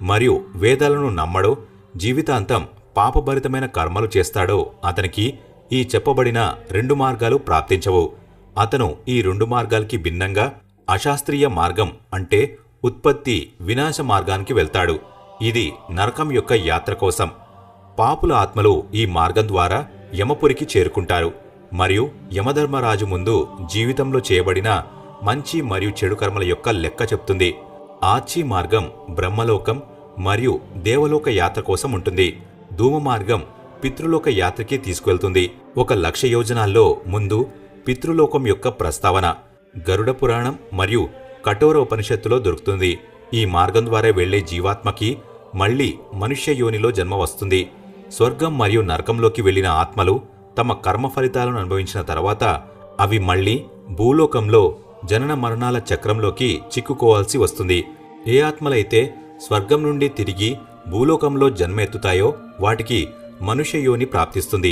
మరియు వేదాలను నమ్మడో జీవితాంతం పాపభరితమైన కర్మలు చేస్తాడో అతనికి ఈ చెప్పబడిన 2 మార్గాలు ప్రాప్తించవు. అతను ఈ 2 మార్గాలకి భిన్నంగా అశాస్త్రీయ మార్గం అంటే ఉత్పత్తి వినాశ మార్గానికి వెళ్తాడు. ఇది నరకం యొక్క యాత్ర కోసం. పాపుల ఆత్మలు ఈ మార్గం ద్వారా యమపురికి చేరుకుంటారు మరియు యమధర్మరాజు ముందు జీవితంలో చేయబడిన మంచి మరియు చెడు కర్మల యొక్క లెక్క చెప్తుంది. ఆచి మార్గం బ్రహ్మలోకం మరియు దేవలోక యాత్ర కోసం ఉంటుంది. ధూమ మార్గం పితృలోక యాత్రకి తీసుకువెళ్తుంది. 1,00,000 యోజనాల్లో ముందు పితృలోకం యొక్క ప్రస్తావన గరుడ పురాణం మరియు కఠోర ఉపనిషత్తులో దొరుకుతుంది. ఈ మార్గం ద్వారా వెళ్లే జీవాత్మకి మళ్లీ మనుష్య యోనిలో జన్మ వస్తుంది. స్వర్గం మరియు నరకంలోకి వెళ్లిన ఆత్మలు తమ కర్మ ఫలితాలను అనుభవించిన తర్వాత అవి మళ్లీ భూలోకంలో జనన మరణాల చక్రంలోకి చిక్కుకోవాల్సి వస్తుంది. ఏ ఆత్మలైతే స్వర్గం నుండి తిరిగి భూలోకంలో జన్మ ఎత్తుతాయో వాటికి మనుష్య యోని ప్రాప్తిస్తుంది.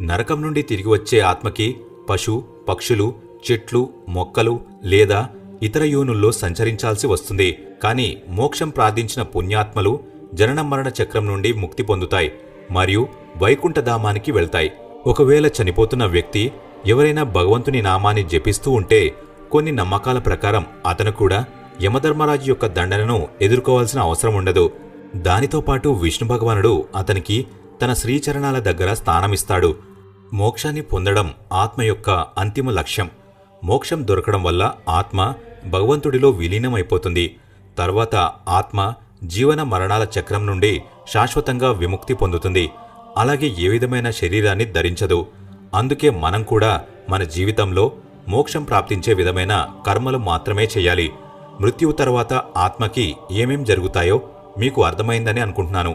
నరకం నుండి తిరిగి వచ్చే ఆత్మకి పశు, పక్షులు, చెట్లు, మొక్కలు లేదా ఇతర యోనుల్లో సంచరించాల్సి వస్తుంది. కానీ మోక్షం ప్రార్థించిన పుణ్యాత్మలు జనన మరణ చక్రం నుండి ముక్తి పొందుతాయి మరియు వైకుంఠధామానికి వెళ్తాయి. ఒకవేళ చనిపోతున్న వ్యక్తి ఎవరైనా భగవంతుని నామాన్ని జపిస్తూ ఉంటే కొన్ని నమ్మకాల ప్రకారం అతను కూడా యమధర్మరాజు యొక్క దండనను ఎదుర్కోవాల్సిన అవసరం ఉండదు. దానితో పాటు విష్ణు భగవానుడు అతనికి తన శ్రీచరణాల దగ్గర స్థానమిస్తాడు. మోక్షాన్ని పొందడం ఆత్మ యొక్క అంతిమ లక్ష్యం. మోక్షం దొరకడం వల్ల ఆత్మ భగవంతుడిలో విలీనమైపోతుంది. తర్వాత ఆత్మ జీవన మరణాల చక్రం నుండి శాశ్వతంగా విముక్తి పొందుతుంది. అలాగే ఏ విధమైన శరీరాన్ని ధరించదు. అందుకే మనం కూడా మన జీవితంలో మోక్షం ప్రాప్తించే విధమైన కర్మలు మాత్రమే చేయాలి. మృత్యువు తర్వాత ఆత్మకి ఏమేం జరుగుతాయో మీకు అర్థమైందని అనుకుంటున్నాను.